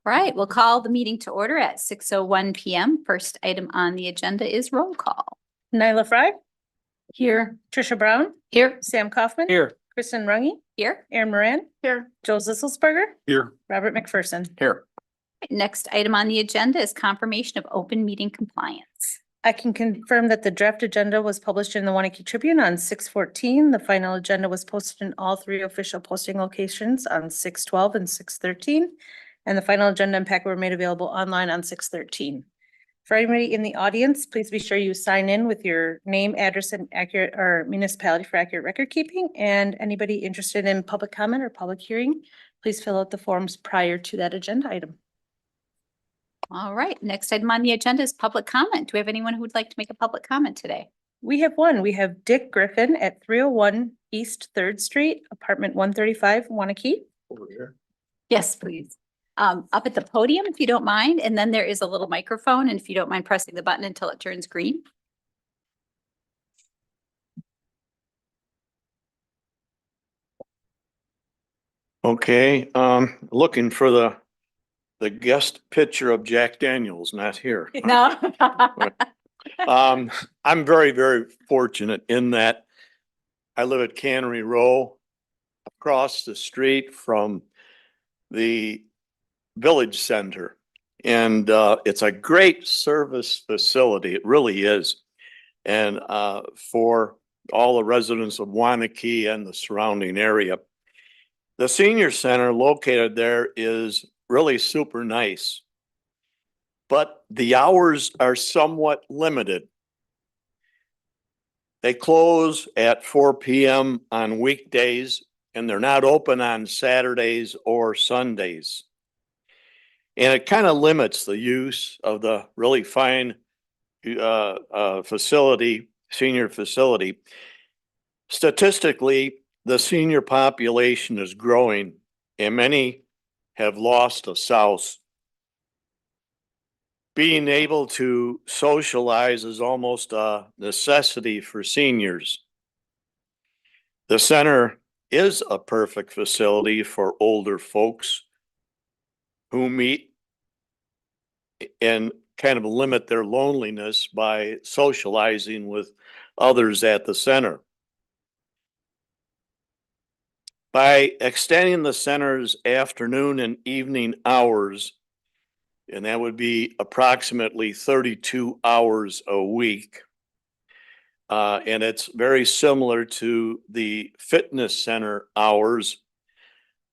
All right, we'll call the meeting to order at 6:01 PM. First item on the agenda is roll call. Nyla Fry, Here. Trisha Brown, Here. Sam Kaufman. Here. Kristen Rungy, Here. Aaron Moran. Here. Joel Zisselsberger, Here. Robert McPherson. Here. Next item on the agenda is confirmation of open meeting compliance. I can confirm that the draft agenda was published in the Waunakee Tribune on 6/14. The final agenda was posted in all three official posting locations on 6/12 and 6/13. And the final agenda and packet were made available online on 6/13. For anybody in the audience, please be sure you sign in with your name, address, and accurate or municipality for accurate record keeping. And anybody interested in public comment or public hearing, please fill out the forms prior to that agenda item. All right, next item on the agenda is public comment. Do we have anyone who would like to make a public comment today? We have one. We have Dick Griffin at 301 East Third Street, apartment 135, Waunakee. Over here. Yes, please. Up at the podium, if you don't mind, and then there is a little microphone, and if you don't mind pressing the button until it turns green. Okay, looking for the guest picture of Jack Daniels, not here. No. I'm very, very fortunate in that I live at Cannery Row, across the street from the Village Center. And it's a great service facility. It really is. And for all the residents of Waunakee and the surrounding area. The senior center located there is really super nice. But the hours are somewhat limited. They close at 4 PM on weekdays, and they're not open on Saturdays or Sundays. And it kind of limits the use of the really fine facility, senior facility. Statistically, the senior population is growing, and many have lost a spouse. Being able to socialize is almost a necessity for seniors. The center is a perfect facility for older folks who meet and kind of limit their loneliness by socializing with others at the center. By extending the center's afternoon and evening hours, and that would be approximately 32 hours a week. And it's very similar to the fitness center hours.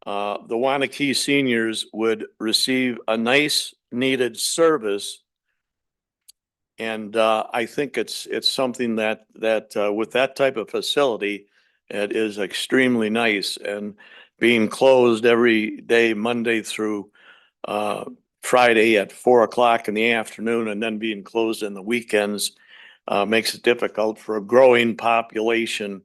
The Waunakee seniors would receive a nice needed service. And I think it's something that with that type of facility, it is extremely nice. And being closed every day, Monday through Friday at 4 o'clock in the afternoon, and then being closed in the weekends makes it difficult for a growing population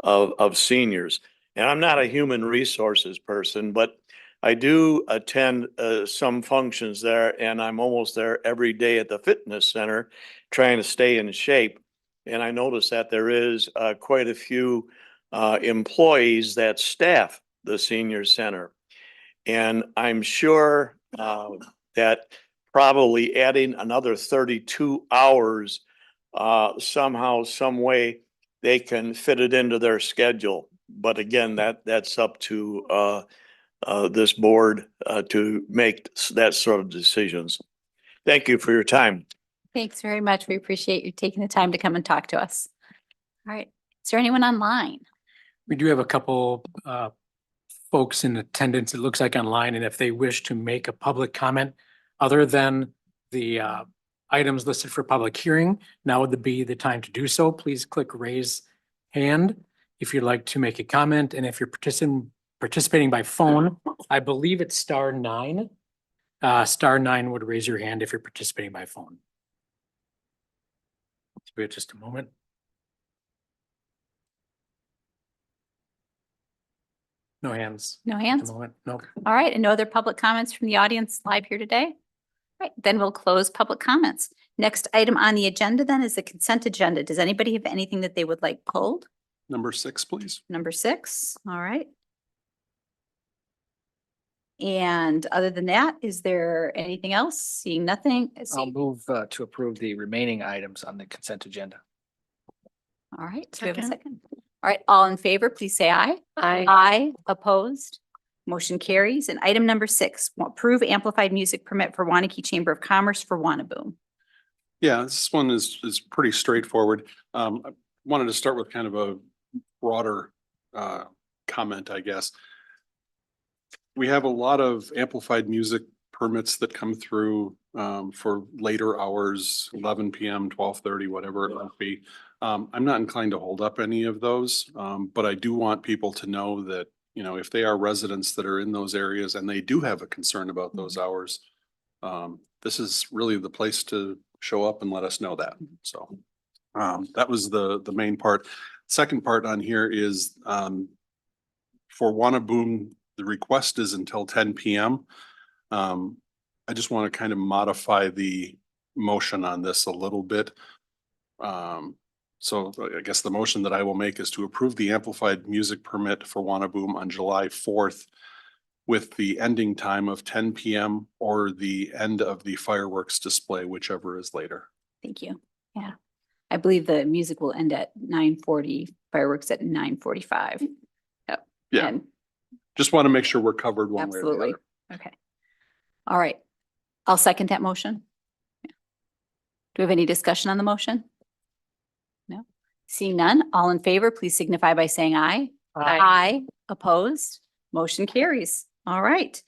of seniors. And I'm not a human resources person, but I do attend some functions there, and I'm almost there every day at the fitness center trying to stay in shape. And I noticed that there is quite a few employees that staff the senior center. And I'm sure that probably adding another 32 hours somehow, some way they can fit it into their schedule. But again, that's up to this board to make that sort of decisions. Thank you for your time. Thanks very much. We appreciate you taking the time to come and talk to us. All right. Is there anyone online? We do have a couple folks in attendance, it looks like online, and if they wish to make a public comment other than the items listed for public hearing, now would be the time to do so. Please click raise hand if you'd like to make a comment, and if you're participating by phone, I believe it's *9. *9 would raise your hand if you're participating by phone. So we have just a moment. No hands. No At the hands? moment. No. All right, and no other public comments from the audience live here today? All right, then we'll close public comments. Next item on the agenda then is the consent agenda. Does anybody have anything that they would like pulled? Number 6, please. Number 6, all right. And other than that, is there anything else? Seeing nothing? I'll move to approve the remaining items on the consent agenda. All right, do we have a second? All right, all in favor, please say aye. Aye, opposed, motion carries. And item number 6, approve amplified music permit for Waunakee Chamber of Commerce for WaunaBoom. Yeah, this one is pretty straightforward. I wanted to start with kind of a broader comment, I guess. We have a lot of amplified music permits that come through for later hours, 11 PM, 12:30, whatever it might be. I'm not inclined to hold up any of those, but I do want people to know that, you know, if they are residents that are in those areas and they do have a concern about those hours, this is really the place to show up and let us know that. So that was the main part. Second part on here is for WaunaBoom, the request is until 10 PM. I just want to kind of modify the motion on this a little bit. So I guess the motion that I will make is to approve the amplified music permit for WaunaBoom on July 4th with the ending time of 10 PM or the end of the fireworks display, whichever is later. Thank you. Yeah. I believe the music will end at 9:40, fireworks at 9:45. Yep. Yeah. And Just want to make sure we're covered one way or the absolutely. other. Okay. All right. I'll second that motion. Yeah. Do we have any discussion on the motion? No. Seeing none, all in favor, please signify by saying aye. Aye. Opposed? Motion carries. All right.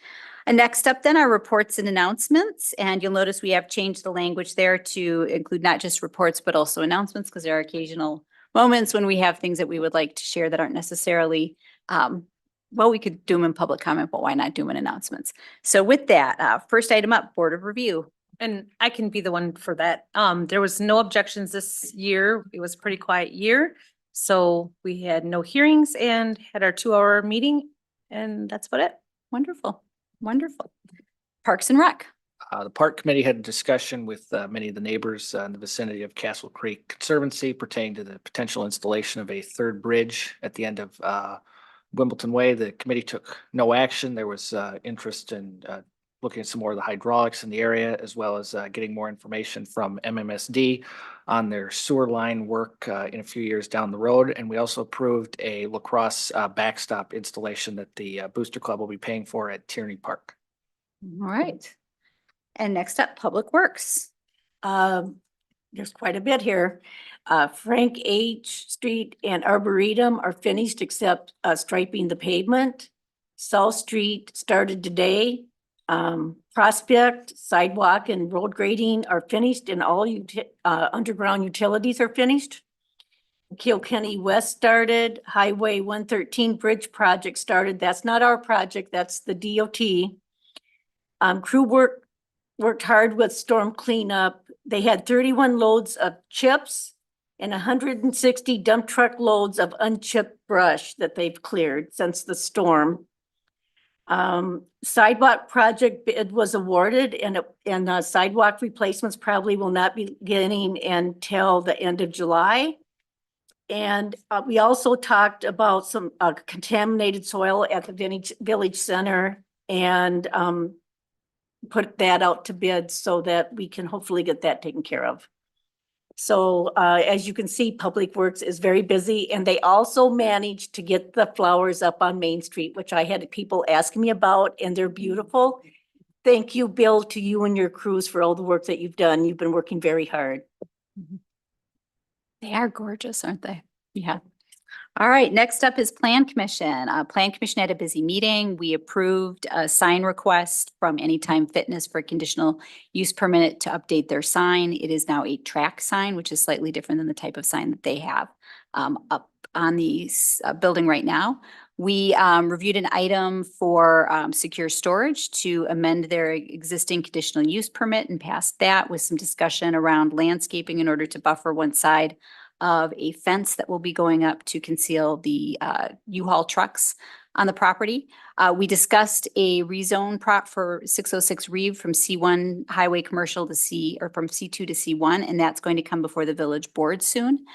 And next up then are reports and announcements. And you'll notice we have changed the language there to include not just reports, but also announcements, because there are occasional moments when we have things that we would like to share that aren't necessarily, well, we could do them in public comment, but why not do them in announcements? So with that, first item up, Board of Review. And I can be the one for that. There was no objections this year. It was a pretty quiet year. So we had no hearings and had our 2-hour meeting, and that's about it. Wonderful, wonderful. Parks and Rec. The park committee had a discussion with many of the neighbors in the vicinity of Castle Creek Conservancy pertaining to the potential installation of a third bridge at the end of Wimbledon Way. The committee took no action. There was interest in looking at some more of the hydraulics in the area, as well as getting more information from MMSD on their sewer line work in a few years down the road. And we also approved a lacrosse backstop installation that the Booster Club will be paying for at Tierney Park. All right. And next up, Public Works. There's quite a bit here. Frank H. Street and Arboretum are finished except striping the pavement. South Street started today. Prospect, sidewalk and road grading are finished and all underground utilities are finished. Kilkenny West started, Highway 113 Bridge project started. That's not our project, that's the DOT. Crew worked hard with storm cleanup. They had 31 loads of chips and 160 dump truck loads of unchipped brush that they've cleared since the storm. Sidewalk project bid was awarded and sidewalk replacements probably will not be beginning until the end of July. And we also talked about some contaminated soil at the village center and put that out to bid so that we can hopefully get that taken care of. So as you can see, Public Works is very busy and they also managed to get the flowers up on Main Street, which I had people asking me about, and they're beautiful. Thank you, Bill, to you and your crews for all the work that you've done. You've been working very hard. They are gorgeous, aren't they? Yeah. All right, next up is Plan Commission. Plan Commission had a busy meeting. We approved a sign request from Anytime Fitness for a conditional use permit to update their sign. It is now a track sign, which is slightly different than the type of sign that they have up on the building right now. We reviewed an item for secure storage to amend their existing conditional use permit and passed that with some discussion around landscaping in order to buffer one side of a fence that will be going up to conceal the U-Haul trucks on the property. We discussed a rezone prop for 606 Reeve from C1 highway commercial to from C2 to C1, and that's going to come before the village board soon.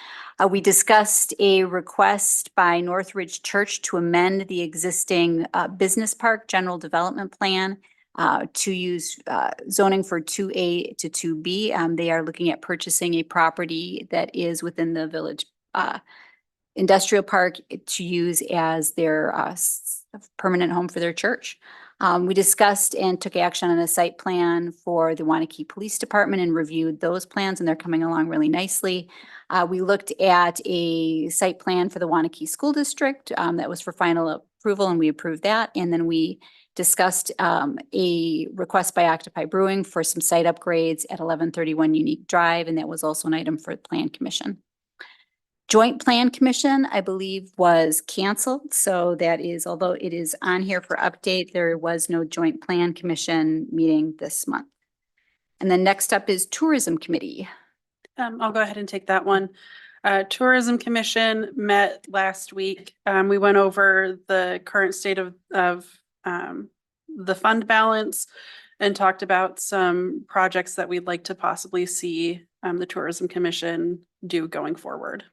We discussed a request by Northridge Church to amend the existing business park general development plan to use zoning for 2A to 2B. They are looking at purchasing a property that is within the village industrial park to use as their permanent home for their church. We discussed and took action on a site plan for the Waunakee Police Department and reviewed those plans, and they're coming along really nicely. We looked at a site plan for the Waunakee School District that was for final approval, and we approved that. And then we discussed a request by Octopi Brewing for some site upgrades at 1131 Unique Drive, and that was also an item for the Plan Commission. Joint Plan Commission, I believe, was canceled. So that is, although it is on here for update, there was no Joint Plan Commission meeting this month. And then next up is Tourism Committee. I'll go ahead and take that one. Tourism Commission met last week. We went over the current state of the fund balance and talked about some projects that we'd like to possibly see the Tourism Commission do going forward.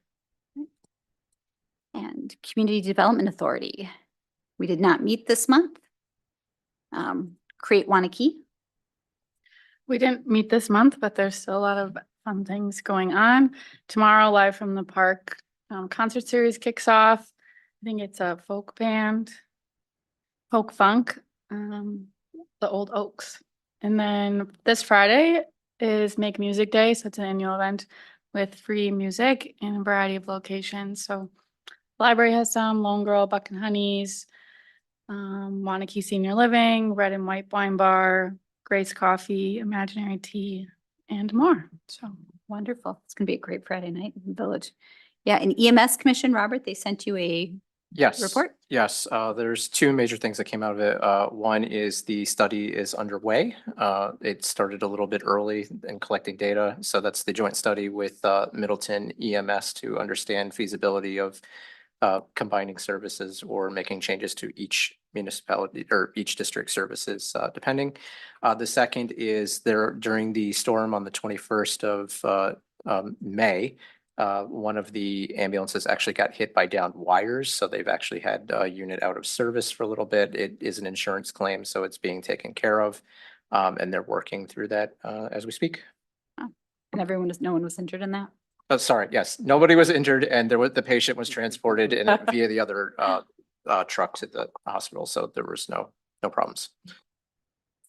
And Community Development Authority. We did not meet this month. Create Waunakee. We didn't meet this month, but there's still a lot of fun things going on. Tomorrow, Live from the Park concert series kicks off. I think it's a folk band, folk funk, the Old Oaks. And then this Friday is Make Music Day. So it's an annual event with free music in a variety of locations. So library has some, Lone Girl, Buck and Honeys, Waunakee Senior Living, Red and White Wine Bar, Grace Coffee, Imaginary Tea, and more. So Wonderful. It's going to be a great Friday night in the village. Yeah, and EMS Commission, Robert, they sent you a Yes. report? Yes, there's two major things that came out of it. One is the study is underway. It started a little bit early in collecting data. So that's the joint study with Middleton EMS to understand feasibility of combining services or making changes to each municipality or each district services, depending. The second is there during the storm on the 21st of May, one of the ambulances actually got hit by downed wires. So they've actually had a unit out of service for a little bit. It is an insurance claim, so it's being taken care of. And they're working through that as we speak. And no one was injured in that? Oh, sorry, yes, nobody was injured and the patient was transported via the other trucks at the hospital. So there was no problems.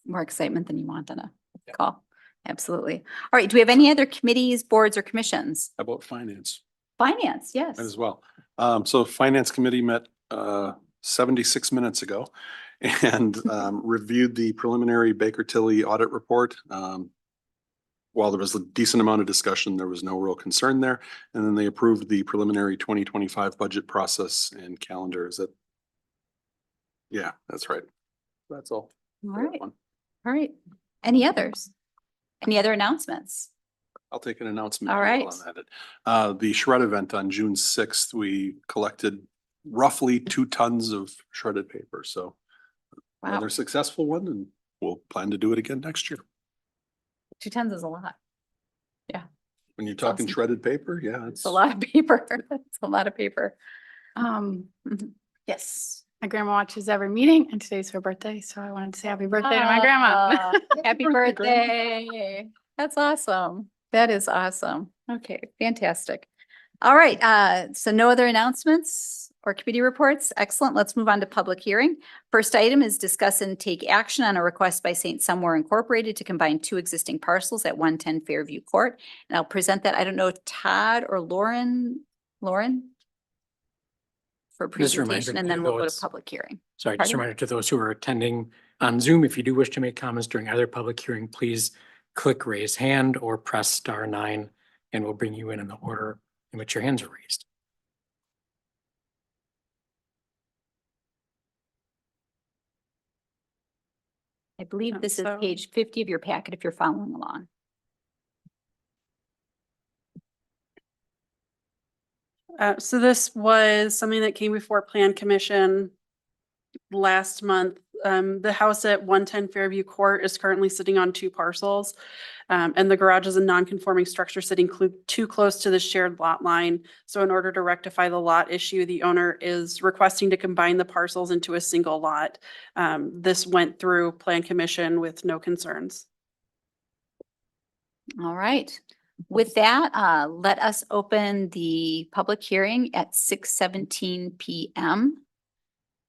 More excitement than you want on a call. Absolutely. All right. Do we have any other committees, boards, or commissions? How about finance Finance, yes. as well? So Finance Committee met 76 minutes ago and reviewed the preliminary Baker Tilly audit report. While there was a decent amount of discussion, there was no real concern there. And then they approved the preliminary 2025 budget process and calendar. Is that? Yeah, that's right. That's all. All right. All right. Any others? Any other announcements? I'll take an announcement. All right. On that. The shred event on June 6th, we collected roughly 2 tons of shredded paper. So Wow. another successful one, and we'll plan to do it again next year. 2 tons is a lot. When you're talking awesome. shredded paper, yeah, It's a lot of paper. It's a lot of paper. Yes. my grandma watches every meeting and today's her birthday. So I wanted to say happy birthday to my grandma. Ah, Happy birthday. That's awesome. That is awesome. Okay, fantastic. All right, so no other announcements or committee reports? Excellent. Let's move on to public hearing. First item is discuss and take action on a request by St. Somewhere Incorporated to combine 2 existing parcels at 110 Fairview Court. And I'll present that. I don't know if Todd or Lauren? For Just a reminder presentation, and to then we'll go to those- public hearing. Sorry, just a Pardon? reminder to those who are attending on Zoom, if you do wish to make comments during either public hearing, please click raise hand or press *9 and we'll bring you in the order in which your hands are raised. I believe this is So- page 50 of your packet if you're following along. So this was something that came before Plan Commission last month. The house at 110 Fairview Court is currently sitting on 2 parcels. And the garage is a non-conforming structure sitting too close to the shared lot line. So in order to rectify the lot issue, the owner is requesting to combine the parcels into a single lot. This went through Plan Commission with no concerns. All right. With that, let us open the public hearing at 6:17 PM.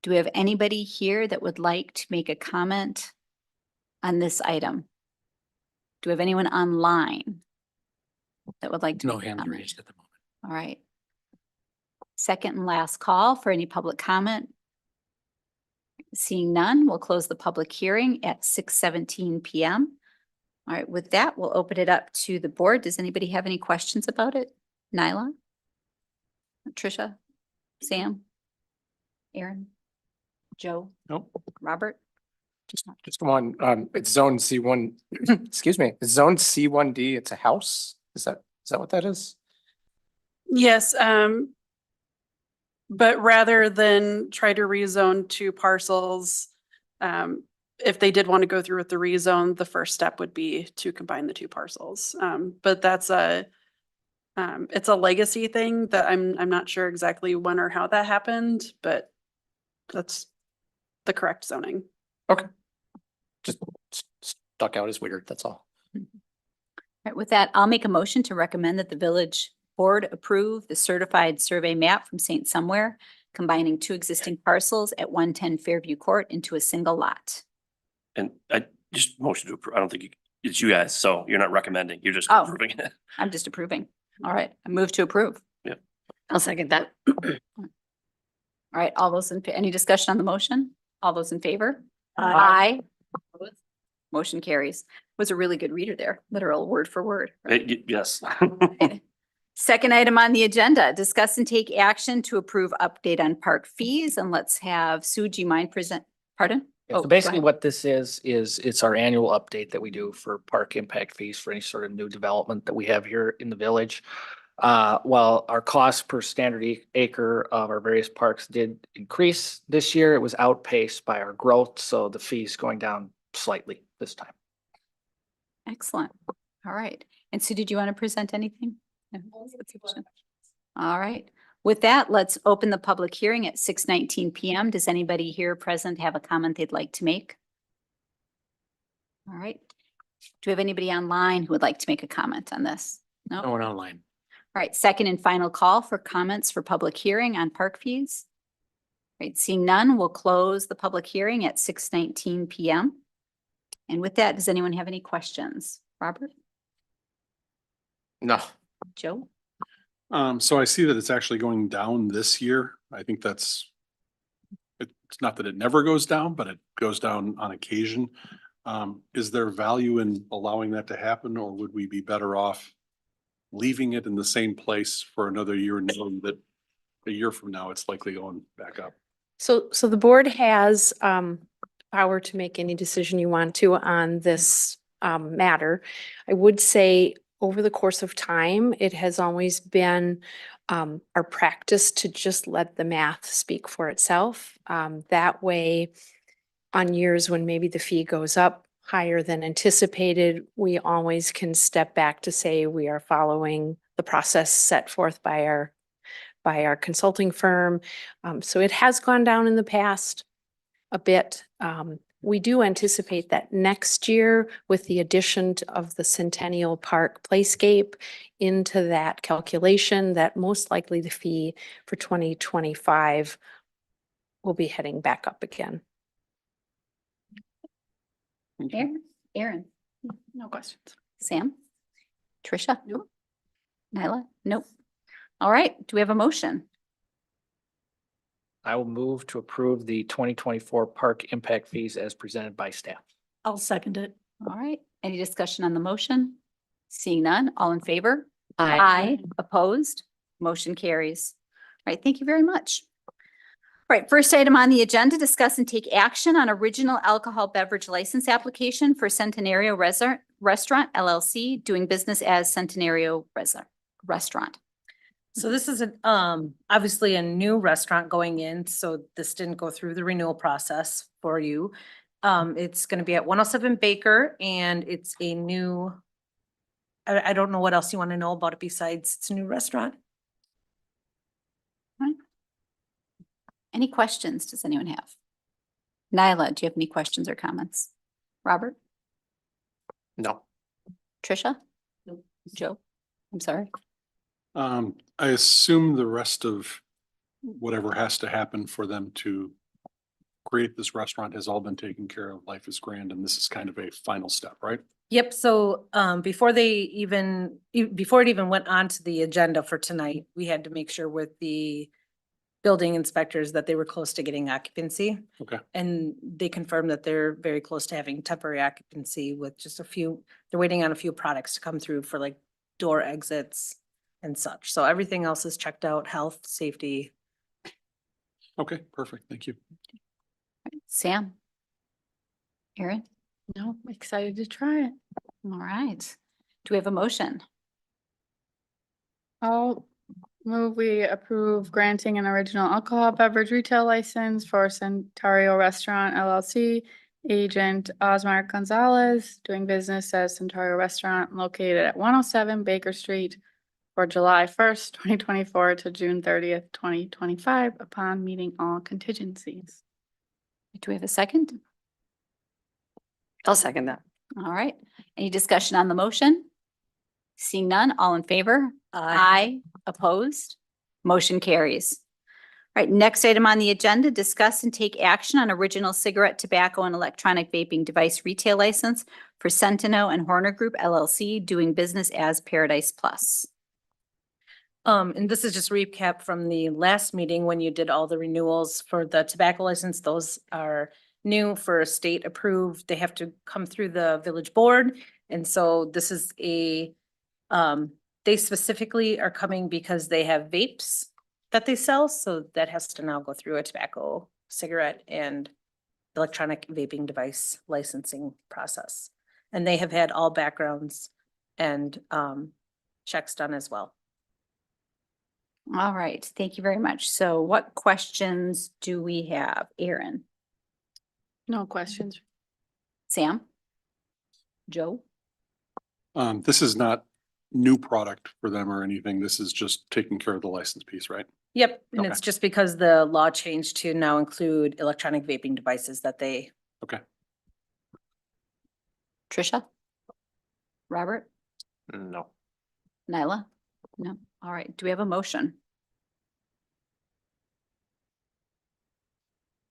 Do we have anybody here that would like to make a comment on this item? Do we have anyone online that would like to? No make a hands comment? raised at the moment. All right. Second and last call for any public comment. Seeing none, we'll close the public hearing at 6:17 PM. All right, with that, we'll open it up to the board. Does anybody have any questions about it? Nyla? Tricia? Sam? Aaron? Joe? Nope. Robert? Just one, it's zone C1, excuse me, zone C1D, it's a house? Is that what that is? Yes, but rather than try to rezone 2 parcels, if they did want to go through with the rezone, the first step would be to combine the 2 parcels. But that's it's a legacy thing that I'm not sure exactly when or how that happened, but that's the correct zoning. Okay. Just stuck out as weird, that's all. All right, with that, I'll make a motion to recommend that the village board approve the certified survey map from Saint Somewhere, combining 2 existing parcels at 110 Fairview Court into a single lot. And I just motion to approve. I don't think it's you guys, so you're not recommending, you're just Oh. approving it. I'm just approving. All right, I move to approve. Yep. I'll second that. All right, all those any discussion on the motion? All those in favor? Aye. Opposed? Motion carries. Was a really good reader there, literal word for word. Yes. Second item on the agenda, discuss and take action to approve update on park fees. And let's have Sue, do you mind present, pardon? Yeah, Oh, so go basically ahead. what this is it's our annual update that we do for park impact fees for any sort of new development that we have here in the village. While our cost per standard acre of our various parks did increase this year, it was outpaced by our growth, so the fees going down slightly this time. Excellent. All right. And Sue, did you want to present anything? No? All right. With that, let's open the public hearing at 6:19 PM. Does anybody here present have a comment they'd like to make? All right. Do we have anybody online who would like to make a comment on this? No? No one online. All right, second and final call for comments for public hearing on park fees. All right, seeing none, we'll close the public hearing at 6:19 PM. And with that, does anyone have any questions? Robert? No. Joe? So I see that it's actually going down this year. I think it's not that it never goes down, but it goes down on occasion. Is there value in allowing that to happen, or would we be better off leaving it in the same place for another year and knowing that a year from now, it's likely going back up? So the board has power to make any decision you want to on this matter. I would say over the course of time, it has always been our practice to just let the math speak for itself. That way, on years when maybe the fee goes up higher than anticipated, we always can step back to say we are following the process set forth by our consulting firm. So it has gone down in the past a bit. We do anticipate that next year, with the addition of the Centennial Park Playscape into that calculation, that most likely the fee for 2025 will be heading back up again. Aaron? No questions. Sam? Tricia? Nope. Nyla? Nope. All right, do we have a motion? I will move to approve the 2024 park impact fees as presented by staff. I'll second it. All right, any discussion on the motion? Seeing none, all in favor? Aye. Opposed? Motion carries. All right, thank you very much. All right, first item on the agenda, discuss and take action on original alcohol beverage license application for Centenario Restaurant LLC, doing business as Centenario Restaurant. So this is obviously a new restaurant going in, so this didn't go through the renewal process for you. It's gonna be at 107 Baker and it's a new, I don't know what else you want to know about it besides it's a new restaurant. Any questions does anyone have? Nyla, do you have any questions or comments? Robert? No. Tricia? Joe? I'm sorry. I assume the rest of whatever has to happen for them to create this restaurant has all been taken care of. Life is grand, and this is kind of a final step, right? Yep, so before it even went on to the agenda for tonight, we had to make sure with the building inspectors that they were close to getting occupancy. Okay. And they confirmed that they're very close to having temporary occupancy with just a few, they're waiting on a few products to come through for like door exits and such. So everything else is checked out, health, safety. Okay, perfect. Thank you. Sam? Erin? No, excited to try it. All right. Do we have a motion? I'll move we approve granting an original alcohol beverage retail license for Centenario Restaurant LLC, agent Osmar Gonzalez, doing business as Centenario Restaurant located at 107 Baker Street for July 1st, 2024 to June 30th, 2025, upon meeting all contingencies. Do we have a second? I'll second that. All right. Any discussion on the motion? Seeing none, all in favor? Aye. Opposed? Motion carries. All right, next item on the agenda, discuss and take action on original cigarette, tobacco, and electronic vaping device retail license for Centeno and Horner Group LLC, doing business as Paradise Plus. And this is just recap from the last meeting when you did all the renewals for the tobacco license. Those are new for state approved. They have to come through the village board. And so this is they specifically are coming because they have vapes that they sell. So that has to now go through a tobacco, cigarette, and electronic vaping device licensing process. And they have had all backgrounds and checks done as well. All right, thank you very much. So what questions do we have? Erin? No questions. Sam? Joe? This is not new product for them or anything. This is just taking care of the license piece, right? Yep, and Okay. it's just because the law changed to now include electronic vaping devices that they. Okay. Tricia? Robert? No. Nyla? No. All right, do we have a motion?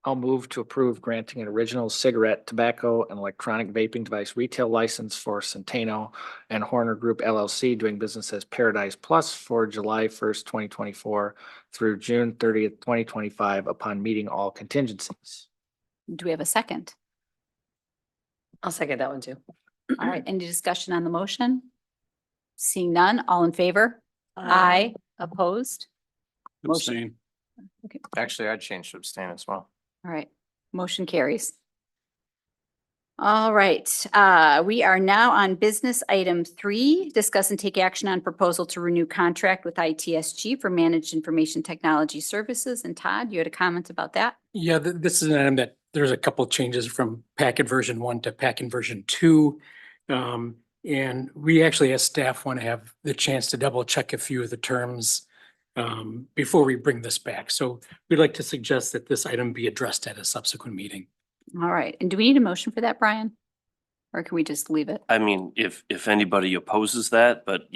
I'll move to approve granting an original cigarette, tobacco, and electronic vaping device retail license for Centeno and Horner Group LLC, doing business as Paradise Plus for July 1st, 2024 through June 30th, 2025, upon meeting all contingencies. Do we have a second? I'll second that one too. All right, any discussion on the motion? Seeing none, all in favor? Aye. Opposed? Motion. Abstain. Okay, Actually, I'd change to abstain as well. all right, motion carries. All right, we are now on business item 3, discuss and take action on proposal to renew contract with ITSG for managed information technology services. And Todd, you had a comment about that? Yeah, this is an item that there's a couple changes from packet version 1 to packet version 2. And we actually as staff want to have the chance to double check a few of the terms before we bring this back. So we'd like to suggest that this item be addressed at a subsequent meeting. All right, and do we need a motion for that, Brian? Or can we just leave it? I mean, if anybody opposes that, but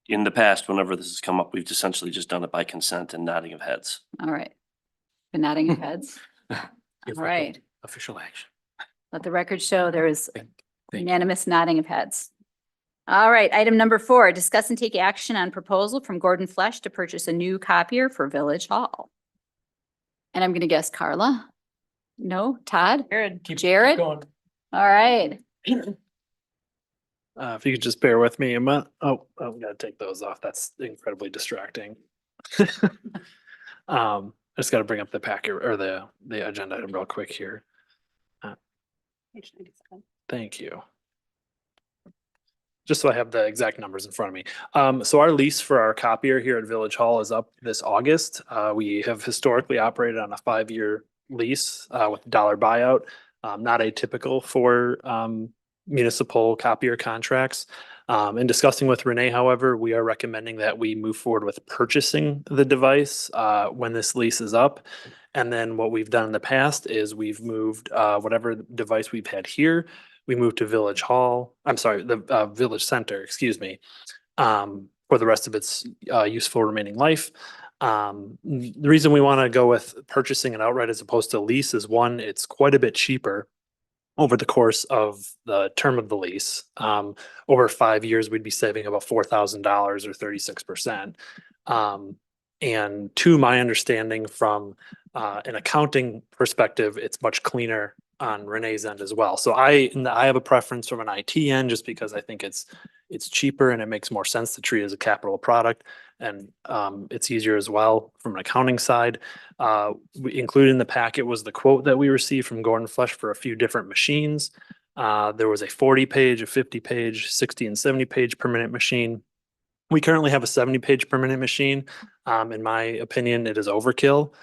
in the past, whenever this has come up, we've essentially just done it by consent and nodding of heads. All right. The nodding of heads. If All we right. go Official action. Let the record show there is Thank you. unanimous nodding of heads. All right, item number 4, discuss and take action on proposal from Gordon Flesch to purchase a new copier for Village Hall. And I'm gonna guess Carla? No, Todd? Jared? All right. If you could just bear with me, Emma. Oh, I'm gonna take those off. That's incredibly distracting. I just gotta bring up the packet or the agenda item real quick here. Thank you. just so I have the exact numbers in front of me. So our lease for our copier here at Village Hall is up this August. We have historically operated on a 5-year lease with dollar buyout. Not atypical for municipal copier contracts. In discussing with Renee, however, we are recommending that we move forward with purchasing the device when this lease is up. And then what we've done in the past is we've moved whatever device we've had here, we moved to Village Hall, I'm sorry, the Village Center, excuse me, for the rest of its useful remaining life. The reason we want to go with purchasing it outright as opposed to lease is one, it's quite a bit cheaper over the course of the term of the lease. Over 5 years, we'd be saving about $4,000 or 36%. And to my understanding from an accounting perspective, it's much cleaner on Renee's end as well. So I have a preference from an IT end just because I think it's cheaper and it makes more sense to treat as a capital product. And it's easier as well from an accounting side. Included in the packet was the quote that we received from Gordon Flesch for a few different machines. There was a 40-page, a 50-page, 60 and 70-page per minute machine. We currently have a 70-page per minute machine. In my opinion, it is overkill.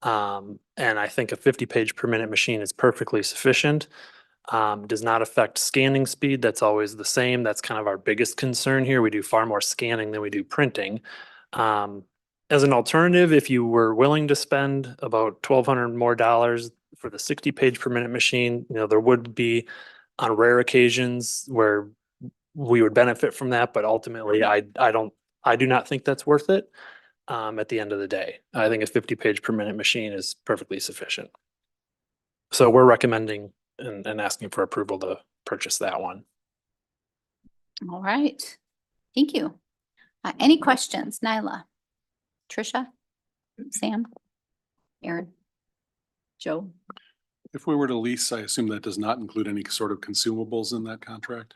And I think a 50-page per minute machine is perfectly sufficient. Does not affect scanning speed. That's always the same. That's kind of our biggest concern here. We do far more scanning than we do printing. As an alternative, if you were willing to spend about $1,200 more for the 60-page per minute machine, there would be on rare occasions where we would benefit from that, but ultimately I do not think that's worth it. At the end of the day, I think a 50-page per minute machine is perfectly sufficient. So we're recommending and asking for approval to purchase that one. All right. Thank you. Any questions? Nyla? Trisha? Sam? Aaron? Joe? If we were to lease, I assume that does not include any sort of consumables in that contract?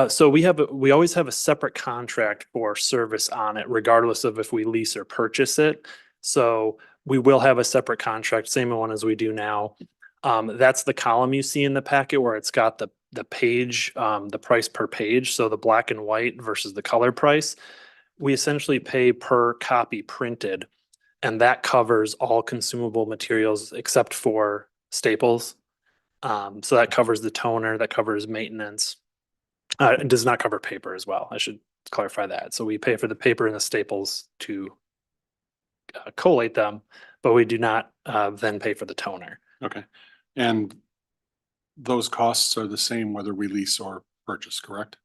So we always have a separate contract for service on it, regardless of if we lease or purchase it. So we will have a separate contract, same one as we do now. That's the column you see in the packet where it's got the page, the price per page. So the black and white versus the color price. We essentially pay per copy printed, and that covers all consumable materials except for staples. So that covers the toner, that covers maintenance. It does not cover paper as well. I should clarify that. So we pay for the paper and the staples to collate them, but we do not then pay for the toner. Okay. And those costs are the same whether we lease or purchase, correct?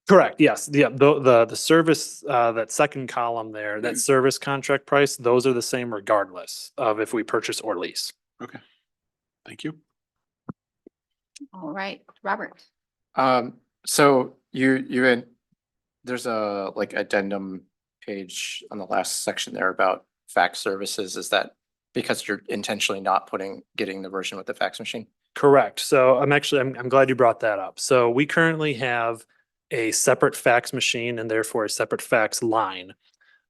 Correct. Yes. The service, that second column there, that service contract price, those are the same regardless of if we purchase or lease. Okay. Thank you. All right, Robert. So there's a like addendum page on the last section there about fax services. Is that because you're intentionally not getting the version with the fax machine? Correct. So I'm glad you brought that up. So we currently have a separate fax machine and therefore a separate fax line.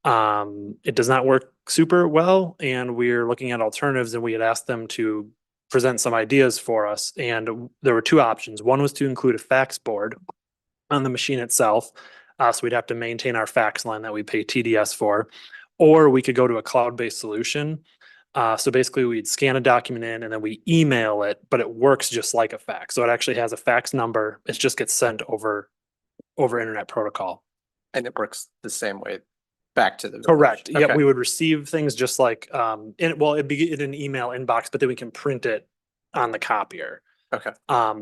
It does not work super well, and we're looking at alternatives, and we had asked them to present some ideas for us. And there were two options. One was to include a fax board on the machine itself. So we'd have to maintain our fax line that we pay TDS for, or we could go to a cloud-based solution. So basically we'd scan a document in and then we email it, but it works just like a fax. So it actually has a fax number. It just gets sent over internet protocol. And it works the same way back to the village. Correct. Yeah, Okay. we would receive things just like, it'd be in an email inbox, but then we can print it on the copier. Okay.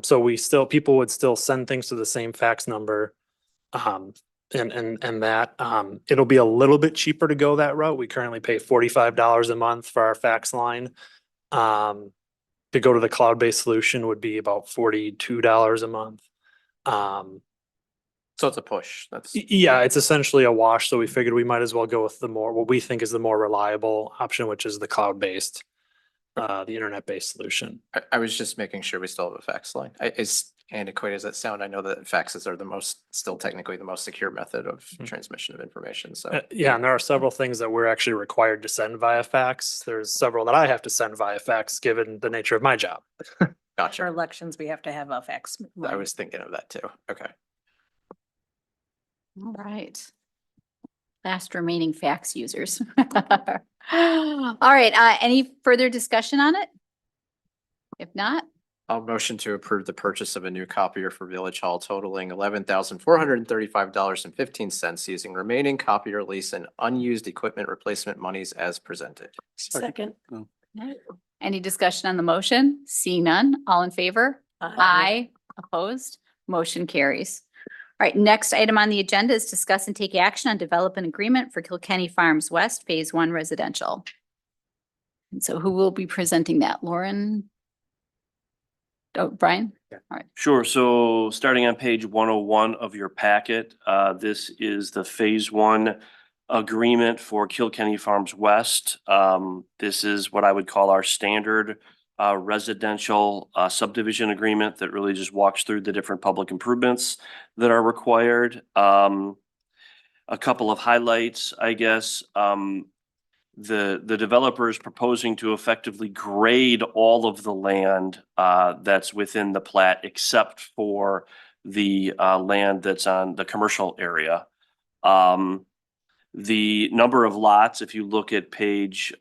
So people would still send things to the same fax number. And that, it'll be a little bit cheaper to go that route. We currently pay $45 a month for our fax line. To go to the cloud-based solution would be about $42 a month. So it's a push. Yeah, it's essentially a wash. So we figured we might as well go with what we think is the more reliable option, which is the cloud-based, the internet-based solution. I was just making sure we still have a fax line. As antiquated as that sound, I know that faxes are still technically the most secure method of transmission of information. So Yeah, and there are several things that we're actually required to send via fax. There's several that I have to send via fax, given the nature of my job. For gotcha. elections, we have to have a fax. I was thinking of that too. Okay. All right. Last remaining fax users. All right, any further discussion on it? If not, I'll motion to approve the purchase of a new copier for Village Hall totaling $11,435.15 using remaining copier lease and unused equipment replacement monies as presented. Second. any discussion on the motion? Seeing none, all in favor? Aye. Opposed? Motion carries. All right, next item on the agenda is discuss and take action on development agreement for Kilkenny Farms West Phase 1 residential. And so who will be presenting that? Lauren? Oh, Brian? Sure. So starting on page 101 of your packet, this is the phase 1 agreement for Kilkenny Farms West. This is what I would call our standard residential subdivision agreement that really just walks through the different public improvements that are required. A couple of highlights, I guess. The developer is proposing to effectively grade all of the land that's within the plat except for the land that's on the commercial area. The number of lots, if you look at page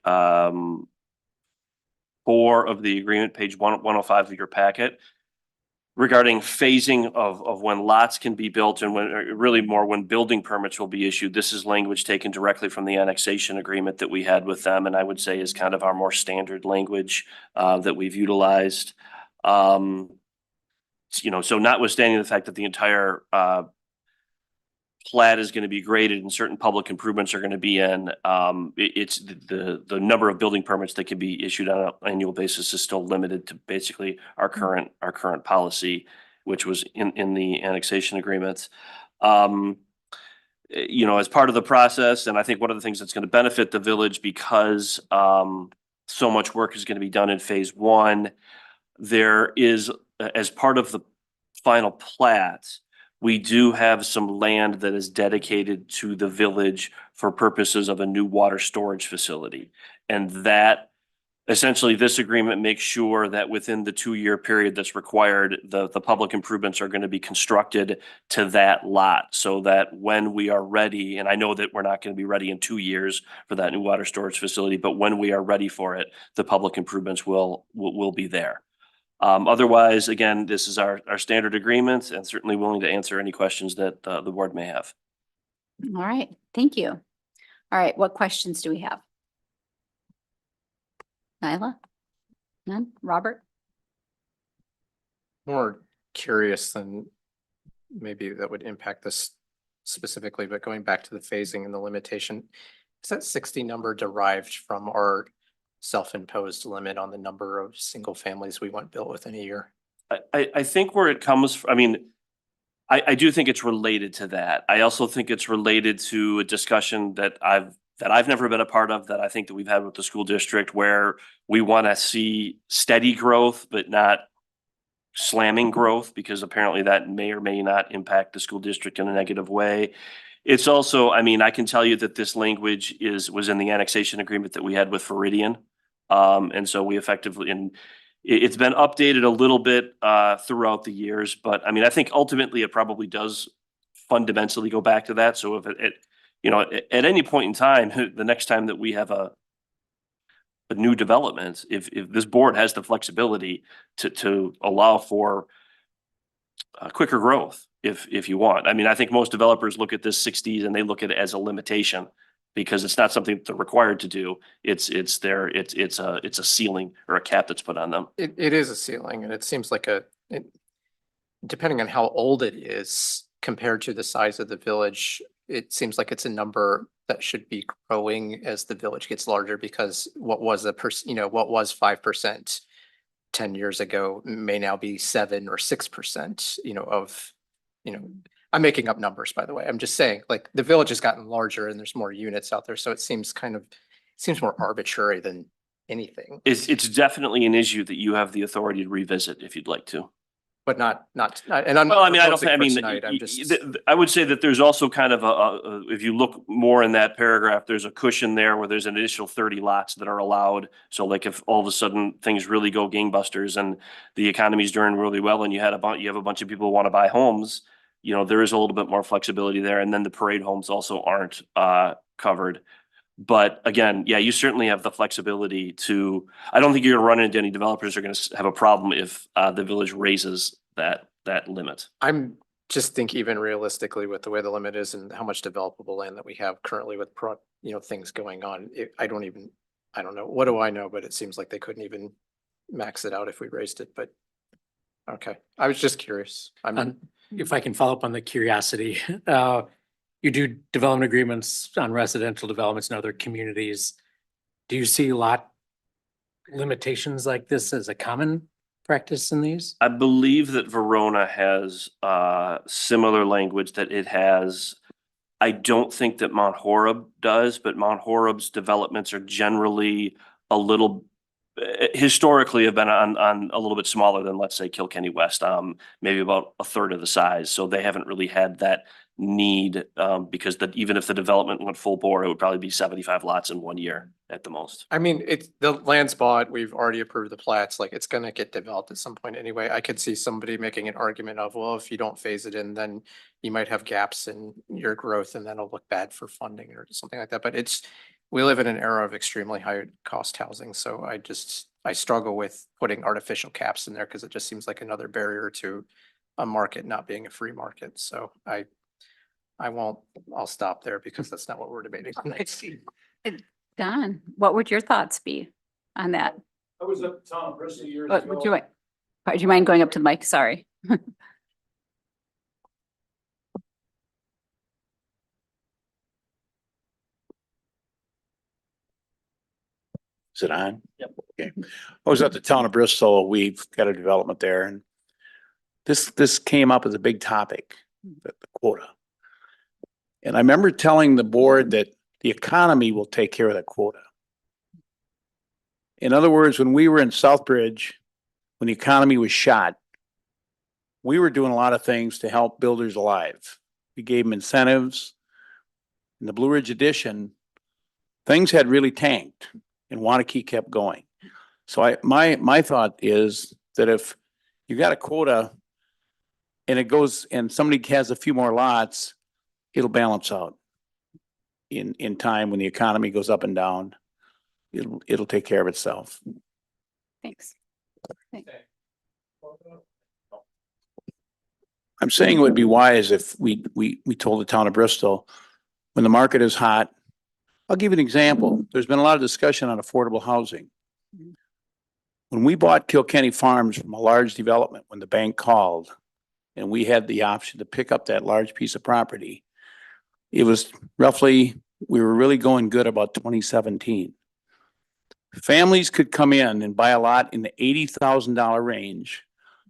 4 of the agreement, page 105 of your packet, regarding phasing of when lots can be built and when, or really more when building permits will be issued. This is language taken directly from the annexation agreement that we had with them, and I would say is kind of our more standard language that we've utilized. So notwithstanding the fact that the entire plat is going to be graded and certain public improvements are going to be in, it's the number of building permits that can be issued on an annual basis is still limited to basically our current policy, which was in the annexation agreements. As part of the process, and I think one of the things that's going to benefit the village because so much work is going to be done in phase 1, there is, as part of the final plat, we do have some land that is dedicated to the village for purposes of a new water storage facility. And that essentially this agreement makes sure that within the 2-year period that's required, the public improvements are going to be constructed to that lot so that when we are ready, and I know that we're not going to be ready in 2 years for that new water storage facility, but when we are ready for it, the public improvements will be there. Otherwise, again, this is our standard agreement and certainly willing to answer any questions that the board may have. All right, thank you. All right, what questions do we have? Nyla? None? Robert? More curious than maybe that would impact this specifically, but going back to the phasing and the limitation, is that 60 number derived from our self-imposed limit on the number of single families we want built within a year? I think where it comes from, I mean, I do think it's related to that. I also think it's related to a discussion that I've never been a part of, that I think that we've had with the school district, where we want to see steady growth, but not slamming growth, because apparently that may or may not impact the school district in a negative way. It's also, I mean, I can tell you that this language was in the annexation agreement that we had with Viridian. And so we effectively, and it's been updated a little bit throughout the years, but I mean, I think ultimately it probably does fundamentally go back to that. So if at any point in time, the next time that we have a new development, if this board has the flexibility to allow for quicker growth, if you want. I mean, I think most developers look at this 60s and they look at it as a limitation because it's not something that they're required to do. It's a ceiling or a cap that's put on them. It is a ceiling, and it seems like depending on how old it is compared to the size of the village, it seems like it's a number that should be growing as the village gets larger, because what was 5% 10 years ago may now be 7 or 6%, I'm making up numbers, by the way. I'm just saying, like, the village has gotten larger and there's more units out there. So it seems more arbitrary than anything. It's definitely an issue that you have the authority to revisit if you'd like to. But not, and I'm. Well, I mean, I don't proposing think, I for mean, tonight, I'm just. I would say that there's also kind of if you look more in that paragraph, there's a cushion there where there's an initial 30 lots that are allowed. So like if all of a sudden things really go gangbusters and the economy's doing really well and you have a bunch of people who want to buy homes, there is a little bit more flexibility there. And then the parade homes also aren't covered. But again, yeah, you certainly have the flexibility to, I don't think you're gonna run into any developers who are gonna have a problem if the village raises that limit. I'm just think even realistically with the way the limit is and how much developable land that we have currently with things going on, I don't know. What do I know? But it seems like they couldn't even max it out if we raised it, but okay. I was just curious. If I can follow up on the curiosity, you do development agreements on residential developments in other communities. Do you see lot limitations like this as a common practice in these? I believe that Verona has similar language that it has. I don't think that Mount Horeb does, but Mount Horeb's developments are generally a little historically have been on a little bit smaller than, let's say, Kilkenny West, maybe about a third of the size. So they haven't really had that need because even if the development went full bore, it would probably be 75 lots in 1 year at the most. I mean, the land's bought, we've already approved the plats, like it's gonna get developed at some point anyway. I could see somebody making an argument of, well, if you don't phase it in, then you might have gaps in your growth and then it'll look bad for funding or something like that. But we live in an era of extremely high cost housing, so I struggle with putting artificial caps in there because it just seems like another barrier to a market not being a free market. So I'll stop there because that's not what we're debating tonight. Don, what would your thoughts be on that? I was at the town of Bristol years Would you mind going up to the mic? Sorry. Is it on? Yep. Okay. I was at the town of Bristol. We've got a development there, and this came up as a big topic, the quota. And I remember telling the board that the economy will take care of that quota. In other words, when we were in Southbridge, when the economy was shot, we were doing a lot of things to help builders alive. We gave them incentives. In the Blue Ridge edition, things had really tanked and Waunakee kept going. So my thought is that if you got a quota and it goes and somebody has a few more lots, it'll balance out in time when the economy goes up and down. It'll take care of itself. Thanks. I'm saying it would be wise if we told the town of Bristol, when the market is hot. I'll give you an example. There's been a lot of discussion on affordable housing. When we bought Kilkenny Farms from a large development, when the bank called and we had the option to pick up that large piece of property, it was roughly, we were really going good about 2017. Families could come in and buy a lot in the $80,000 range,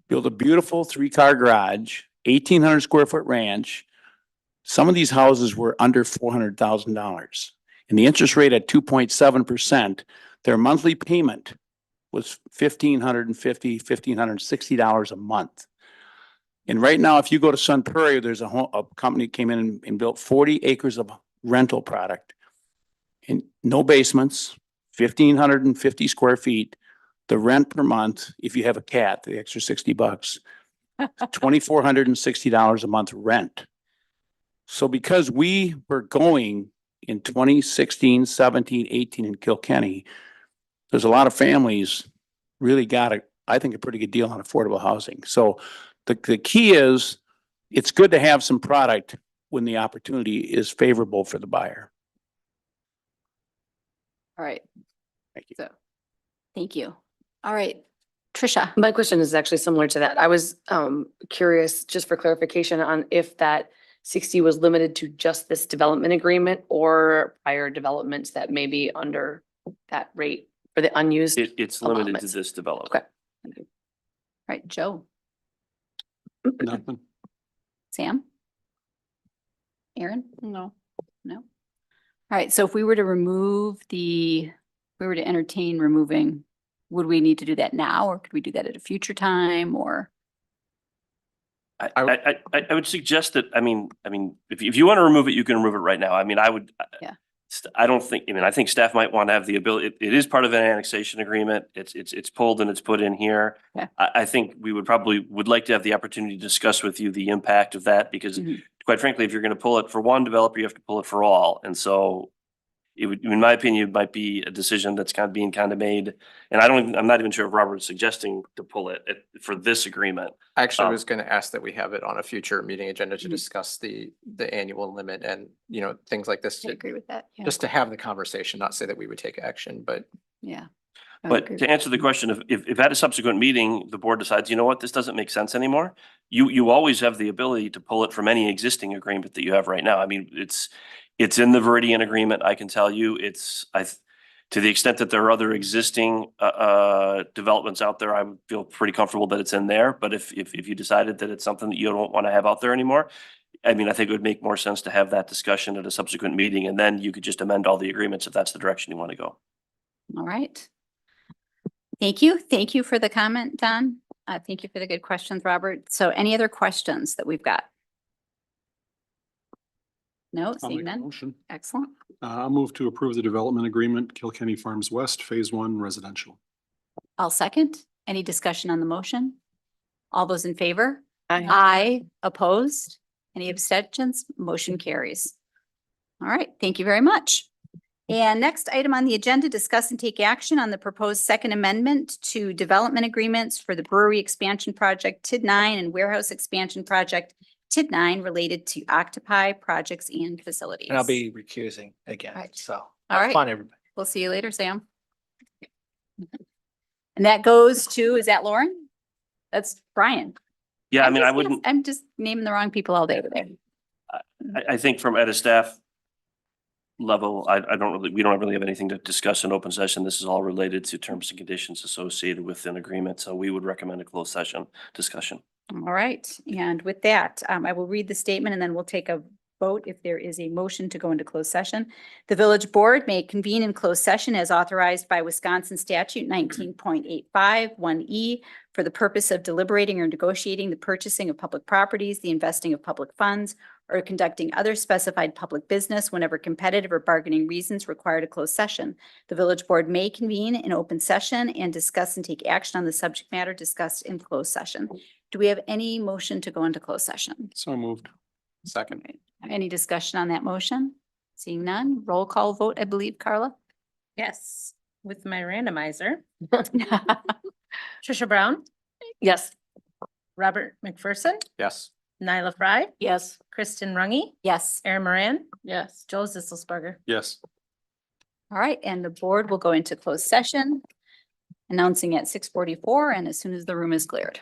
build a beautiful 3-car garage, 1,800 square foot ranch. Some of these houses were under $400,000. And the interest rate at 2.7%, their monthly payment was $1,550, $1,560 a month. And right now, if you go to Centenario, there's a company came in and built 40 acres of rental product and no basements, 1,550 square feet. The rent per month, if you have a cat, the extra $60, $2,460 a month rent. So because we were going in 2016, 17, 18 in Kilkenny, there's a lot of families really got I think a pretty good deal on affordable housing. So the key is it's good to have some product when the opportunity is favorable for the buyer. All right. Thank you. So, thank you. All right, Trisha. My question is actually similar to that. I was curious, just for clarification, on if that 60 was limited to just this development agreement or prior developments that may be under that rate for the unused. It's limited to allotments. this development. Okay. All right, Joe, Nothing. Sam? Aaron? No. No? All right, so if we were to entertain removing, would we need to do that now or could we do that at a future time or? I would suggest that, if you want to remove it, you can remove it right now. I mean, I would. Yeah. I don't think, I mean, I think staff might want to have the ability, it is part of an annexation agreement. It's pulled and it's put in here. Yeah. I think we would like to have the opportunity to discuss with you the impact of that because Mhm. quite frankly, if you're going to pull it for one developer, you have to pull it for all. And so it would, in my opinion, it might be a decision that's being made. And I'm not even sure if Robert is suggesting to pull it for this agreement. Actually, I Um, was going to ask that we have it on a future meeting agenda to Mhm. discuss the annual limit and, things like this. I agree with that. Yeah. Just to have the conversation, not say that we would take action, but Yeah. I would But agree to with answer the question, if at a subsequent meeting, the board decides, you know what, this doesn't make sense anymore, you always have the ability to pull it from any existing agreement that you have right now. I mean, it's in the Viridian agreement, I can tell you, to the extent that there are other existing developments out there, I would feel pretty comfortable that it's in there. But if you decided that it's something that you don't want to have out there anymore, I mean, I think it would make more sense to have that discussion at a subsequent meeting, and then you could just amend all the agreements if that's the direction you want to go. All right. Thank you. Thank you for the comment, Don. Thank you for the good questions, Robert. So any other questions that we've got? No, I'll seeing make a none. motion. Excellent. I'll move to approve the development agreement, Kilkenny Farms West, Phase 1 residential. I'll second. Any discussion on the motion? All those in favor? Aye. Aye. Opposed? Any abstentions? Motion carries. All right, thank you very much. And next item on the agenda, discuss and take action on the proposed second amendment to development agreements for the brewery expansion project TID 9 and warehouse expansion project TID 9 related to Octopi projects and facilities. And I'll be recusing again, Right. so. All have right. fun, everybody. We'll see you later, Sam. And that goes to, is that Lauren? That's Brian. Yeah, I mean, I wouldn't. I'm just naming the wrong people all day today. I think at a staff level, we don't really have anything to discuss in open session. This is all related to terms and conditions associated with an agreement. So we would recommend a closed session discussion. All right, and with that, I will read the statement and then we'll take a vote if there is a motion to go into closed session. The village board may convene in closed session as authorized by Wisconsin statute 19.85 1E for the purpose of deliberating or negotiating the purchasing of public properties, the investing of public funds, or conducting other specified public business whenever competitive or bargaining reasons require a closed session. The village board may convene in open session and discuss and take action on the subject matter discussed in closed session. Do we have any motion to go into closed session? So moved. second. Any discussion on that motion? Seeing none, roll call vote, I believe, Carla? Yes, with my randomizer. Trisha Brown, Yes. Robert McPherson, Yes. Nyla Fry, Yes. Kristen Rungy, Yes. Aaron Moran, Yes. Joel Zisselsberger. Yes. All right, and the board will go into closed session, announcing at 6:44 and as soon as the room is cleared.